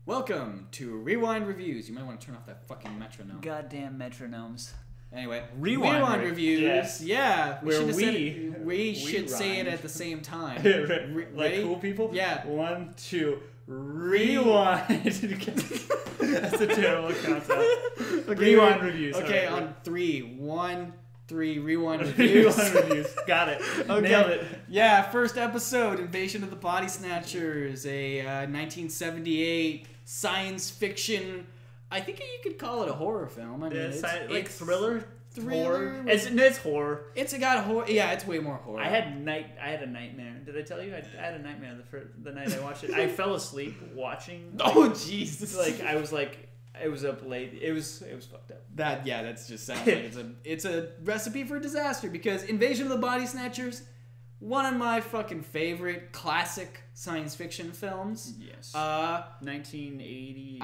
Welcome to Rewind Reviews. You might want to turn off that fucking metronome. Goddamn metronomes. Anyway, Rewind Reviews. Yes. Yeah, We should say it at the same time. Like Ready? cool people? Yeah. 1, 2, rewind. That's a terrible concept. Okay, Rewind Reviews. Okay, All right. on 3. 1, 3, Rewind Reviews. Rewind Reviews. Got it. Okay. Nailed it. Yeah, first episode, Invasion of the Body Snatchers, a 1978 science fiction. I think you could call it a horror film. I mean, it's thriller. Thriller. Horror. It's horror. It's got horror. Yeah, it's way more horror. I had a nightmare. Did I tell you? I had a nightmare the night I watched it. I fell asleep watching. Oh Jesus! I was up late. It was fucked up. That's just sounds like it's a recipe for disaster, because Invasion of the Body Snatchers, one of my fucking favorite classic science fiction films. Yes. 1980.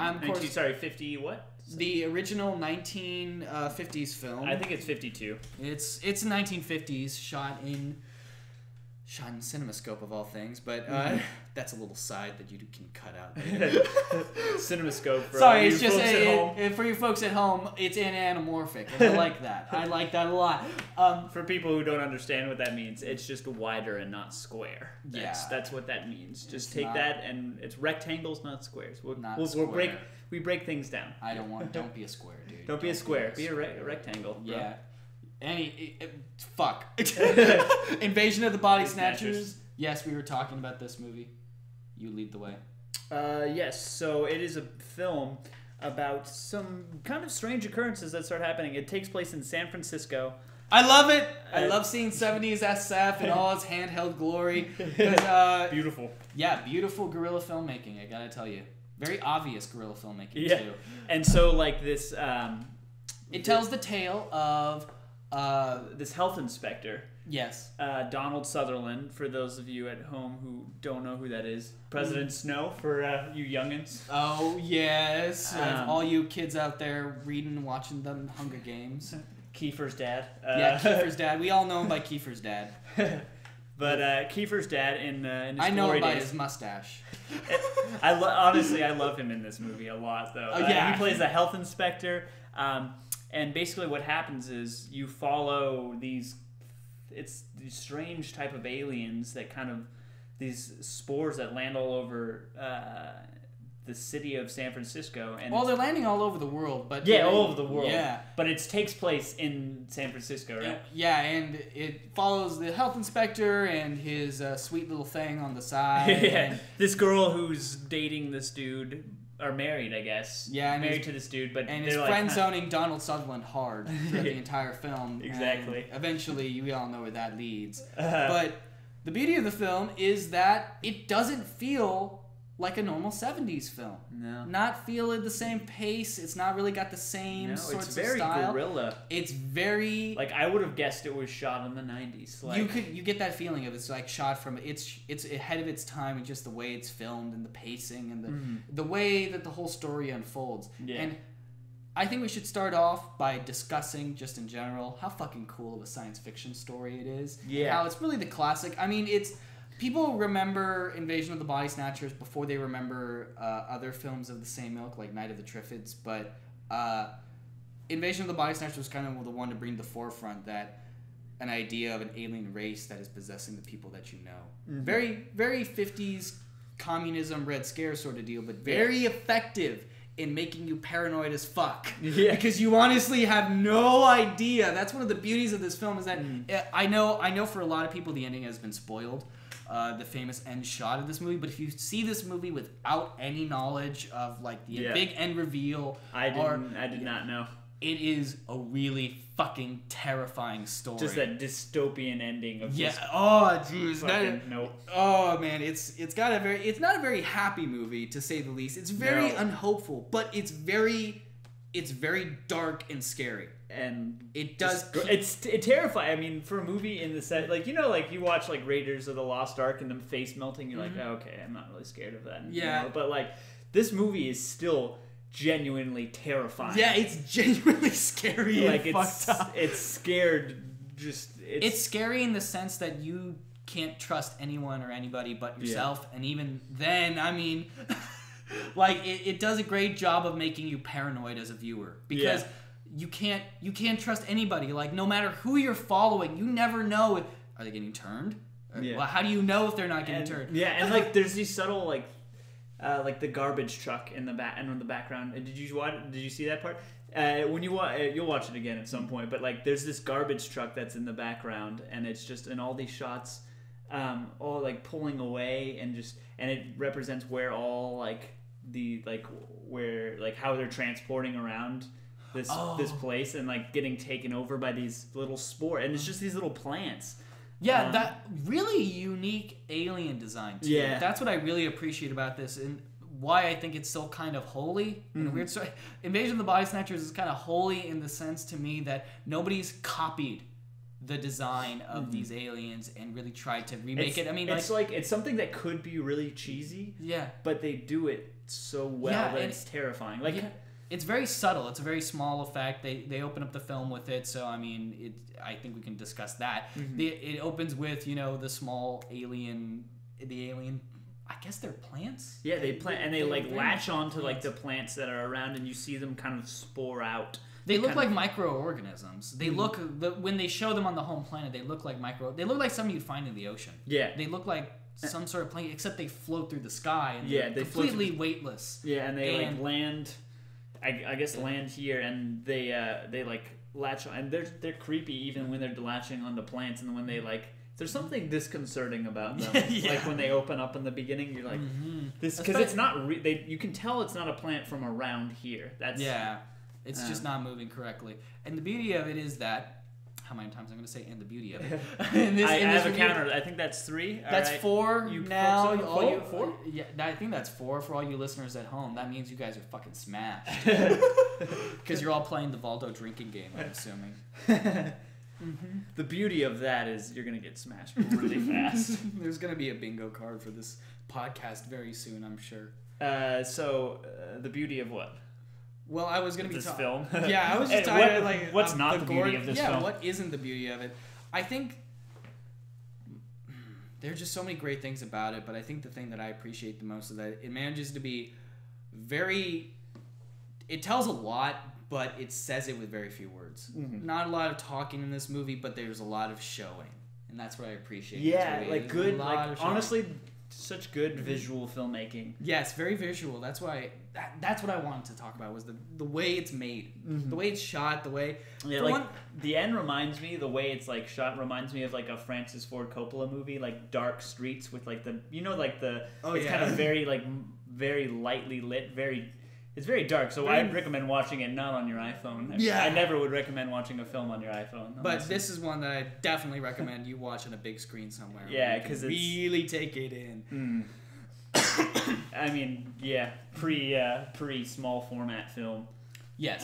50 what? The original 1950s film. I think it's 52. It's 1950s, shot in CinemaScope of all things, but that's a little side that you can cut out. CinemaScope. Sorry, it's just for you folks at home. It's in anamorphic, and I like that. I like that a lot. For people who don't understand what that means, it's just wider and not square. That's what that means. Just take that, and it's rectangles, not squares. We break things down. Don't be a square, dude. Don't be a square. Be a rectangle. Bro. Yeah. Fuck. Invasion of the Body Snatchers. Yes, we were talking about this movie. You lead the way. Yes. So it is a film about some kind of strange occurrences that start happening. It takes place in San Francisco. I love it. I love seeing 70s SF in all its handheld glory. Beautiful. Yeah, beautiful guerrilla filmmaking, I gotta tell you. Very obvious guerrilla filmmaking, too. And so, this... it tells the tale of... this health inspector. Yes. Donald Sutherland, for those of you at home who don't know who that is. President Snow, for you youngins. Oh, yes. All you kids out there reading and watching the Hunger Games. Keifer's dad. Keifer's dad. We all know him by Keifer's dad. But Keifer's dad in his I know him by days, his mustache. Honestly, I love him in this movie a lot, though. Yeah. He plays a health inspector. And basically what happens is you follow these strange type of aliens that kind of, these spores that land all over the city of San Francisco. And they're landing all over the world. But all over the world. Yeah. But it takes place in San Francisco, right? Yeah, and it follows the health inspector and his sweet little thing on the side. And this girl who's dating this dude... Are married, I guess. Yeah, married to this dude, but and his friend zoning Donald Sutherland hard throughout the entire film. Exactly. And eventually, we all know where that leads. But the beauty of the film is that it doesn't feel like a normal 70s film. No. Not feel at the same pace. It's not really got the same sorts of style. It's very guerrilla. It's very... I would have guessed it was shot in the 90s. You get that feeling of it's shot from... It's ahead of its time in just the way it's filmed and the pacing and the way that the whole story unfolds. Yeah. And I think we should start off by discussing, just in general, how fucking cool of a science fiction story it is. Yeah. How it's really the classic... I mean, it's... People remember Invasion of the Body Snatchers before they remember other films of the same ilk, like Night of the Triffids, but Invasion of the Body Snatchers was kind of the one to bring to the forefront that an idea of an alien race that is possessing the people that you know. Mm-hmm. Very, very 50s communism, Red Scare sort of deal, but very effective in making you paranoid as fuck. Yeah. Because you honestly have no idea. That's one of the beauties of this film is that I know for a lot of people the ending has been spoiled. The famous end shot of this movie, but if you see this movie without any knowledge of the big end reveal, I did not know. It is a really fucking terrifying story. Just that dystopian ending of oh jeez, nope. Oh man, it's not a very happy movie, to say the least. It's very unhopeful, but it's very dark and scary. And it does... It's terrifying. I mean, for a movie in the set... you watch, Raiders of the Lost Ark and them face melting, you're like, oh, okay, I'm not really scared of that. Yeah. But, this movie is still genuinely terrifying. Yeah, it's genuinely scary and fucked up. It's scared... It's scary in the sense that you can't trust anyone or anybody but yourself. Yeah. And even then, I mean... Like it does a great job of making you paranoid as a viewer because you can't trust anybody. Like no matter who you're following, you never know are they getting turned. Yeah. Well, how do you know if they're not getting turned? Yeah, and like there's these subtle like the garbage truck in the background. Did you see that part? When you you'll watch it again at some point. But like there's this garbage truck that's in the background, and it's just in all these shots, all like pulling away, and it represents where all how they're transporting around this place and like getting taken over by these little spores, and it's just these little plants. Yeah, that really unique alien design too. Yeah. That's what I really appreciate about this, and why I think it's still kind of holy in a weird story. Invasion of the Body Snatchers is kind of holy in the sense to me that nobody's copied the design of these aliens and really tried to remake it. I mean, it's something that could be really cheesy. Yeah, but they do it so well that it's terrifying. Like it's very subtle. It's a very small effect. They open up the film with it, so I mean, I think we can discuss that. It opens with the small alien, I guess they're plants. Yeah, they plant and they latch on to like the plants that are around, and you see them kind of spore out. They look like microorganisms. They look when they show them on the home planet, they look like They look like something you'd find in the ocean. Yeah, they look like some sort of plane, except they float through the sky and they completely weightless. Yeah, and they like land. I guess land here, and they like latch on, and they're creepy even when they're latching onto plants, and when they like. There's something disconcerting about them. Like when they open up in the beginning, you're like, this because it's not. You can tell it's not a plant from around here. It's just not moving correctly. And the beauty of it is that. How many times I'm going to say "and the beauty of it"? I have a counter. I think that's 3. That's right. 4 now. Four? Yeah, I think that's 4 for all you listeners at home. That means you guys are fucking smashed because you're all playing the Uvaldo drinking game. I'm assuming. The beauty of that is you're going to get smashed really fast. There's going to be a bingo card for this podcast very soon, I'm sure. So the beauty of what? Well, I was going to be this film. Yeah, I was just talking about like what's not the beauty of this film? Yeah, what isn't the beauty of it? I think there's just so many great things about it, but I think the thing that I appreciate the most is that it manages to be it tells a lot, but it says it with very few words. Not a lot of talking in this movie, but there's a lot of showing, and that's what I appreciate. Yeah, like good, like honestly, such good visual filmmaking. Yes, very visual. That's why. That's what I wanted to talk about was the way it's made, the way it's shot, the way. Yeah, like the end reminds me. The way it's like shot reminds me of like a Francis Ford Coppola movie, like dark streets with like the it's kind of very lightly lit, It's very dark, so I'd recommend watching it not on your iPhone. I never would recommend watching a film on your iPhone. But this is one that I definitely recommend you watch on a big screen somewhere. Yeah, because it's really take it in. I mean, pre small format film. Yes.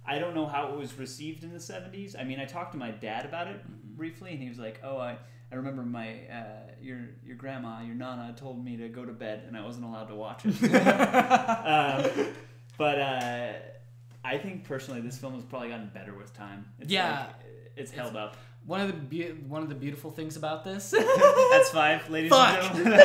I don't know how it was received in the 70s. I mean, I talked to my dad about it briefly, and he was like, "Oh, I remember my your grandma, your nana, told me to go to bed, and I wasn't allowed to watch it." But I think personally, this film has probably gotten better with time. It's held up. One of the beautiful things about this. That's 5, ladies and gentlemen.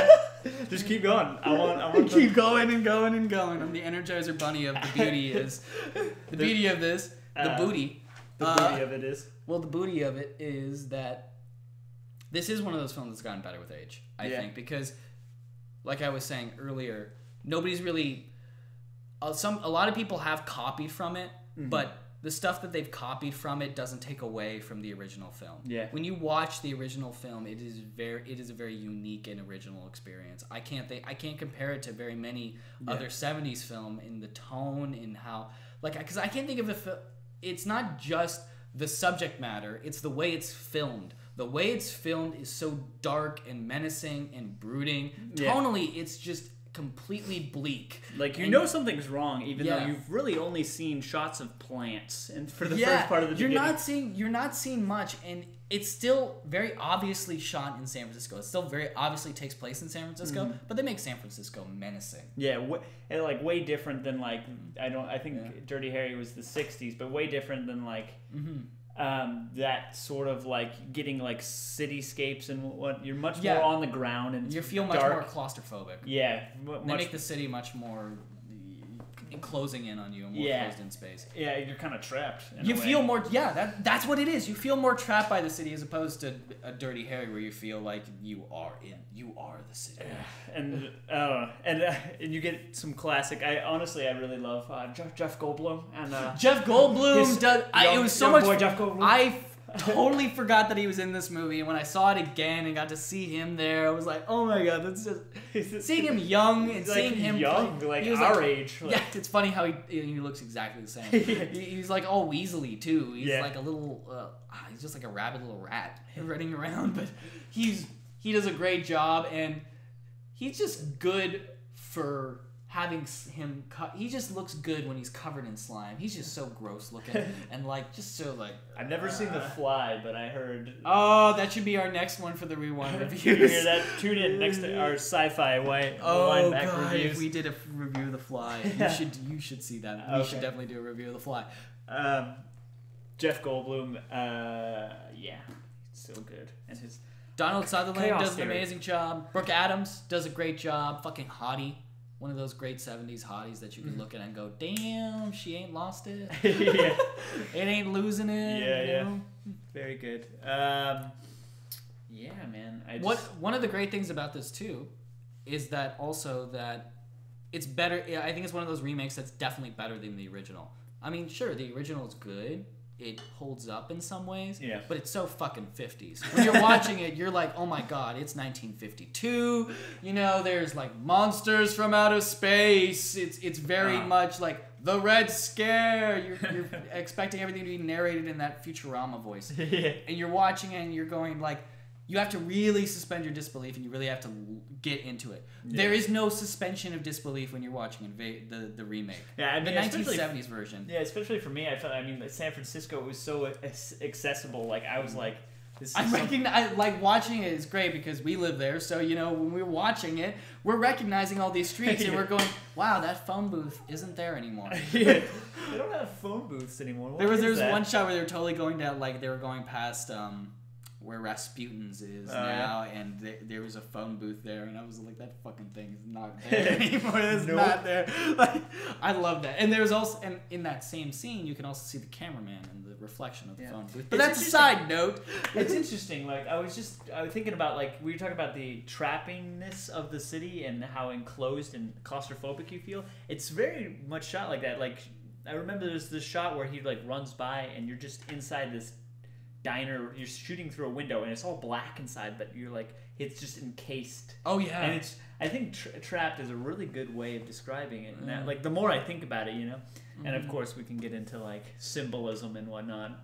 Just keep going. I want to keep going and going and going. I'm the Energizer Bunny of the beauty is the beauty of this. The booty. The booty of it is. Well, the booty of it is that this is one of those films that's gotten better with age. I think because, like I was saying earlier, nobody's really. A lot of people have copied from it, but the stuff that they've copied from it doesn't take away from the original film. Yeah. When you watch the original film, it is a very unique and original experience. I can't compare it to very many other 70s film in the tone, in how because I can't think of it's not just the subject matter, it's the way it's filmed. The way it's filmed is so dark and menacing and brooding. Tonally, it's just completely bleak. Like something's wrong, even though you've really only seen shots of plants, and for the first part of the beginning. You're not seeing much, and it's still very obviously shot in San Francisco. It still very obviously takes place in San Francisco, but they make San Francisco menacing. Yeah, and way different than I think Dirty Harry was the '60s, but way different than that sort of like getting like cityscapes and what you're much Yeah. more on the ground and You it's feel much dark. more claustrophobic. Yeah, They make the city much more closing in on you and more Yeah. closed in space. yeah, you're kind of trapped. In You a way. feel more, that's what it is. You feel more trapped by the city as opposed to a Dirty Harry where you feel like you are the city. and you get some classic. I really love Jeff Goldblum and Jeff Goldblum does. It was so much. Boy Jeff Goldblum. I totally forgot that he was in this movie, and when I saw it again and got to see him there, I was like, "Oh my god, that's just seeing him young and He's seeing him young, play, like he was our age. Like, yeah, it's funny how he looks exactly the same. He's like all weaselly too. He's like a little. He's just like a rabid little rat running around, but he does a great job, and he's just good for having him he just looks good when he's covered in slime. He's just so gross looking and like just so like I've never seen The Fly, but I heard. Oh, that should be our next one for the rewind reviews. You hear that? Tune in next to our sci-fi rewind back God, reviews. if we did a review of The Fly, you should see that. We should definitely do a review of The Fly. Jeff Goldblum, yeah, so good, and his Donald Sutherland Chaos does an Theory. amazing job. Brooke Adams does a great job. Fucking hottie. One of those great 70s hotties that you can look at and go, damn, she ain't lost it. yeah, It ain't losing it. yeah, you know? very good. Yeah, man. One of the great things about this too is that also that it's better. I think it's one of those remakes that's definitely better than the original. I mean, sure, the original is good. It holds up in some ways, Yeah. but it's so fucking 50s. When you're watching it, you're like, oh my god, it's 1952. You know, there's like monsters from outer space. It's very much like the Red Scare. You're expecting everything to be narrated in that Futurama voice, yeah. and you're watching it and you're going like, you have to really suspend your disbelief and you really have to get into it. Yeah. There is no suspension of disbelief when you're watching the remake. Yeah, I mean, the 1970s version. Yeah, especially for me, San Francisco was so accessible. Like I was like, this is I like watching it is great because we live there. So you know when we're watching it, we're recognizing all these streets and we're going, wow, that phone booth isn't there anymore. Yeah. They don't have phone booths anymore. There was one shot where they were totally going down, like they were going past where Rasputin's is now, and there was a phone booth there, and I was like, that fucking thing is not there anymore. It's not there. Like, I love that. And there's also, and in that same scene, you can also see the cameraman and the reflection of the phone booth. But that's a side note. It's interesting. Like I was thinking about, like, we were talking about the trappingness of the city and how enclosed and claustrophobic you feel. It's very much shot like that. Like I remember there's this shot where he like runs by and you're just inside this diner, you're shooting through a window and it's all black inside, but you're like, it's just encased. Oh yeah. And it's, I think trapped is a really good way of describing it. And that, like the more I think about it, you know, and of course we can get into like symbolism and whatnot.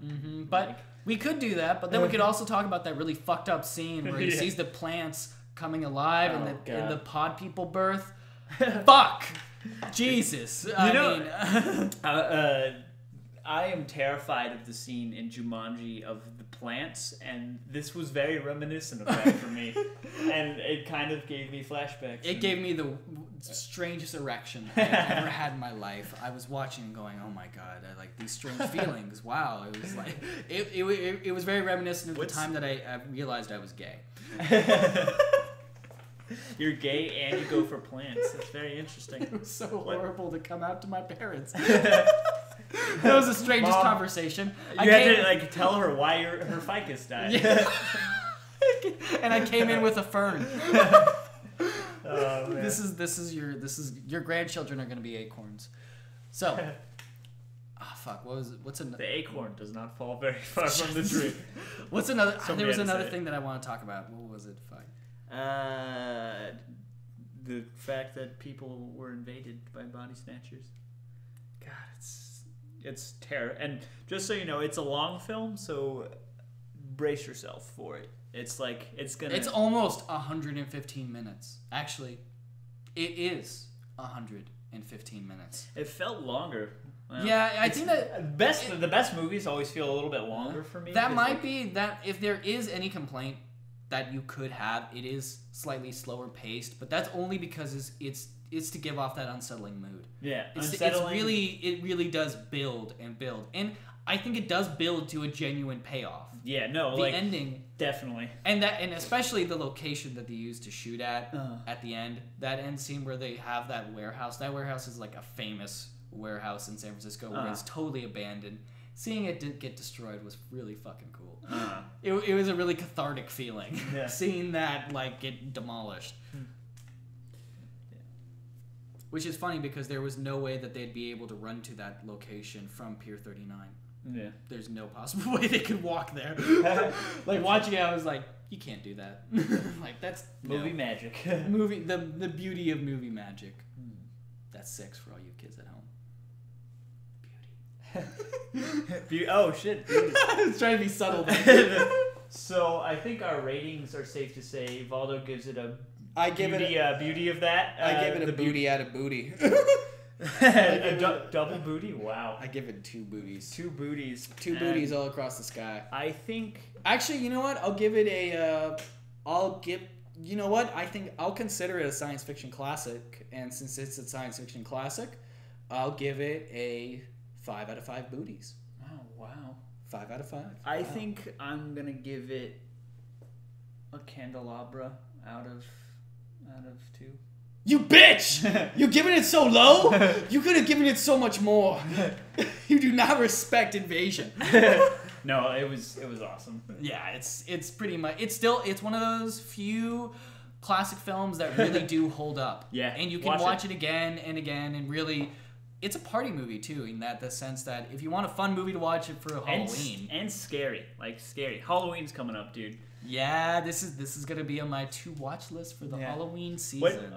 But we could do that, but then we could also talk about that really fucked up scene where he sees the plants coming alive and the pod people birth. Fuck. Jesus. I am terrified of the scene in Jumanji of the plants, and this was very reminiscent of that for me. And it kind of gave me flashbacks. It gave me the strangest erection I've ever had in my life. I was watching and going, oh my god, I like these strange feelings. Wow. It was like, it was very reminiscent of the time that I realized I was gay. You're gay and you go for plants. That's very interesting. It was so horrible to come out to my parents. That was the strangest Mom, conversation. You had to like tell her why her ficus died. Yeah. And I came in with a fern. Oh, man. This is your grandchildren are gonna be acorns. So, fuck. What's another? The acorn does not fall very far from the tree. What's another? Somebody There was had to another say it. thing that I want to talk about. What was it? Fuck. The fact that people were invaded by body snatchers. God, it's terror. And just so you know, it's a long film, so brace yourself for it. It's like it's almost 115 minutes. Actually, it is 115 minutes. It felt longer. Well, yeah, I think that the best movies always feel a little bit longer for me. That might be that if there is any complaint that you could have, it is slightly slower paced, but that's only because it's to give off that unsettling mood. Yeah, it really does build and build. And I think it does build to a genuine payoff. Yeah, no, The ending, definitely, and especially the location that they used to shoot at the end. That end scene where they have that warehouse. That warehouse is like a famous warehouse in San Francisco where it's totally abandoned. Seeing it get destroyed was really fucking cool. It was a really cathartic feeling. Seeing that like get demolished. Which is funny because there was no way that they'd be able to run to that location from Pier 39. Yeah. There's no possible way they could walk there. Like watching it, I was like, you can't do that. Like that's movie magic. The beauty of movie magic. That's 6 for all you kids at home. Beauty. Oh shit. Beauty. I was trying to be subtle. So I think our ratings are safe to say Uvaldo gives it a beauty of that. I give it a booty out of booty. Double booty? Wow. I give it 2 booties. 2 booties. 2 booties all across the sky. I think... Actually, you know what? I'll give it a... You know what? I think I'll consider it a science fiction classic. And since it's a science fiction classic, I'll give it a 5 out of 5 booties. Oh, wow. 5 out of 5. I think I'm going to give it a candelabra out of 2. You bitch! You're giving it so low? You could have given it so much more. You do not respect Invasion. No, it was awesome. Yeah, it's pretty much it's one of those few classic films that really do hold up. Yeah, and you can watch it again and again, and really, it's a party movie too. In the sense that if you want a fun movie to watch it for Halloween and scary, Halloween's coming up, dude. Yeah, this is gonna be on my to-watch list for the Halloween season.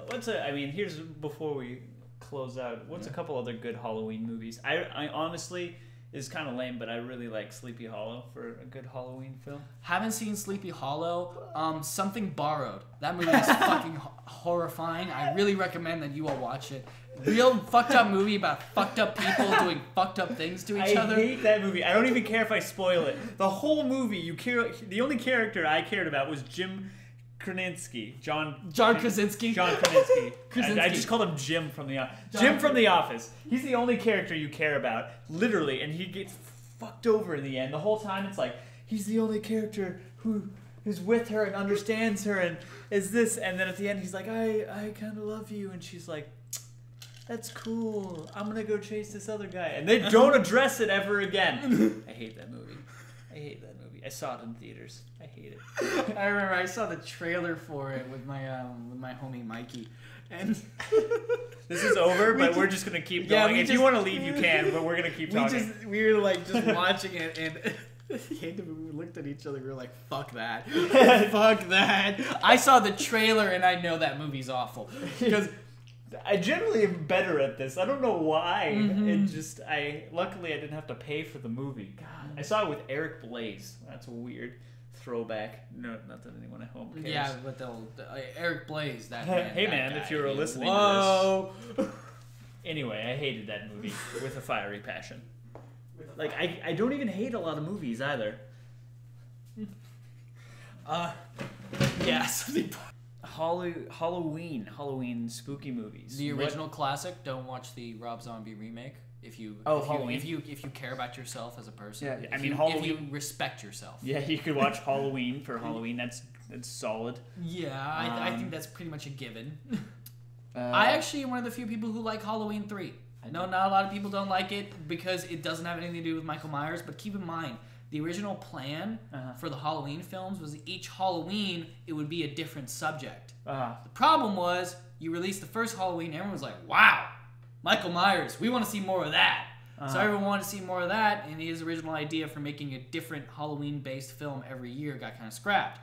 Here's before we close out. What's a couple other good Halloween movies? I honestly is kind of lame, but I really like Sleepy Hollow for a good Halloween film. Haven't seen Sleepy Hollow. Something Borrowed. That movie is fucking horrifying. I really recommend that you all watch it. Real fucked up movie about fucked up people doing fucked up things to each other. I hate that movie. I don't even care if I spoil it. The whole movie, the only character I cared about was Jim Krasinski. John Krasinski. John Krasinski. I just called him Jim from the Office. Jim from The Office. He's the only character you care about, literally, and he gets fucked over in the end. The whole time it's like, he's the only character who is with her and understands her and is this, and then at the end he's like, I kind of love you, and she's like, that's cool. I'm going to go chase this other guy. And they don't address it ever again. I hate that movie. I saw it in theaters. I hate it. I remember I saw the trailer for it with my homie Mikey. And this is over, but we're just going to keep going. If you want to leave, you can, but we're going to keep talking. We were just watching it, and at the end of it, we looked at each other. We were like, fuck that. Fuck that. I saw the trailer, and I know that movie's awful. Because I generally am better at this. I don't know why. Luckily I didn't have to pay for the movie. God, I saw it with Eric Blaze. That's a weird throwback. No, not that anyone at home cares. Yeah, but Eric Blaze. That hey man, guy. If you were listening to this. Anyway, I hated that movie with a fiery passion. Like I don't even hate a lot of movies either. Yeah, something. Halloween spooky movies. The original classic. Don't watch the Rob Zombie remake. If you care about yourself as a person. Yeah, Halloween. If you respect yourself. Yeah, you could watch Halloween for Halloween. That's solid. Yeah, I think that's pretty much a given. I actually am one of the few people who like Halloween 3. No, not a lot of people don't like it because it doesn't have anything to do with Michael Myers. But keep in mind, the original plan for the Halloween films was each Halloween it would be a different subject. The problem was you released the first Halloween, and everyone was like, "Wow, Michael Myers, we want to see more of that." So everyone wanted to see more of that, and his original idea for making a different Halloween-based film every year got kind of scrapped.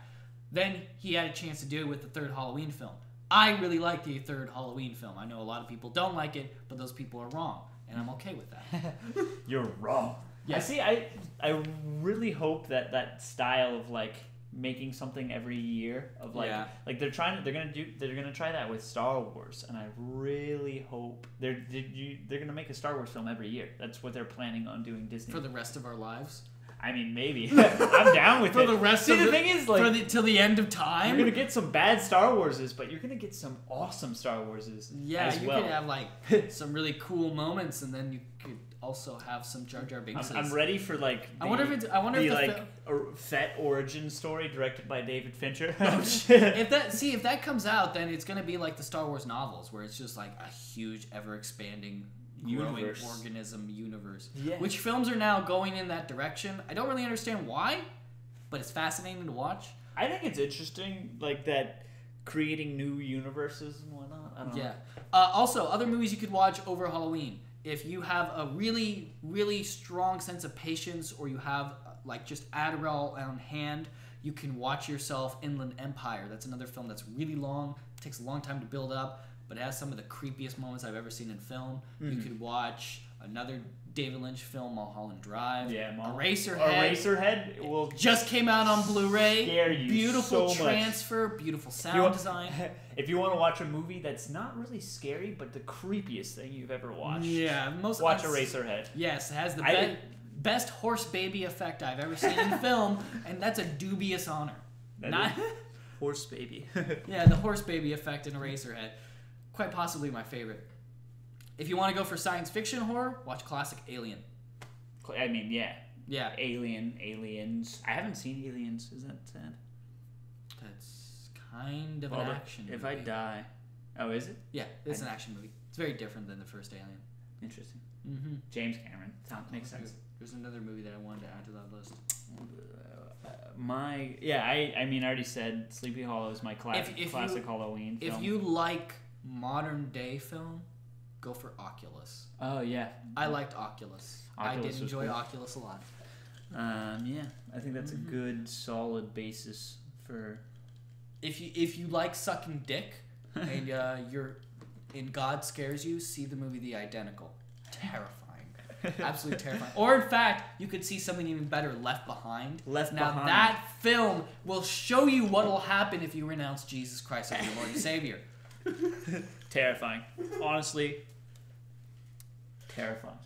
Then he had a chance to do it with the third Halloween film. I really like the third Halloween film. I know a lot of people don't like it, but those people are wrong, and I'm okay with that. You're wrong. Yeah. I really hope that style of like making something every year of like they're gonna try that with Star Wars, and I really hope they're gonna make a Star Wars film every year. That's what they're planning on doing. Disney for the rest of our lives. I mean, maybe. I'm down with for it. For the rest of the thing is like till the end of time. You're gonna get some bad Star Warses, but you're gonna get some awesome Star Warses. Yeah, you could have like some really cool moments, and then you could also have some Jar Jar Binks. I'm ready for like. I wonder if the Fett origin story directed by David Fincher. if that comes out, then it's gonna be like the Star Wars novels, where it's just like a huge, ever expanding, growing organism universe. Yeah. Which films are now going in that direction. I don't really understand why, but it's fascinating to watch. I think it's interesting, like that, creating new universes and whatnot. I don't know. Also, other movies you could watch over Halloween. If you have a really, really strong sense of patience, or you have like just Adderall on hand, you can watch yourself Inland Empire. That's another film that's really long. It takes a long time to build up, but it has some of the creepiest moments I've ever seen in film. Mm-hmm. You could watch another David Lynch film, Mulholland Drive. Yeah, Eraserhead will just came out on Blu-ray. Scare you beautiful so transfer, much. Beautiful sound design. If you want to watch a movie that's not really scary, but the creepiest thing you've ever watched, watch Eraserhead. Yes, it has the best horse baby effect I've ever seen in film, and that's a dubious honor. Horse baby. Yeah, the horse baby effect in Eraserhead, quite possibly my favorite. If you want to go for science fiction horror, watch classic Alien. I mean, yeah. Yeah. Aliens. I haven't seen Aliens. Is that sad? That's kind of an action movie. If I die... Oh, is it? Yeah, it's an action movie. It's very different than the first Alien. Interesting. Mm-hmm. James Cameron. Makes sense. There's another movie that I wanted to add to that list. I mean, I already said Sleepy Hollow is my classic Halloween film. If you like modern day film, go for Oculus. Oh, yeah. I liked Oculus. I did enjoy Oculus a lot. Yeah, I think that's a good, solid basis for... If you like sucking dick and God scares you, see the movie The Identical. Terrifying. Absolutely terrifying. Or, in fact, you could see something even better, Left Behind. Now, that film will show you what will happen if you renounce Jesus Christ as your Lord and Savior. Terrifying. Honestly, terrifying.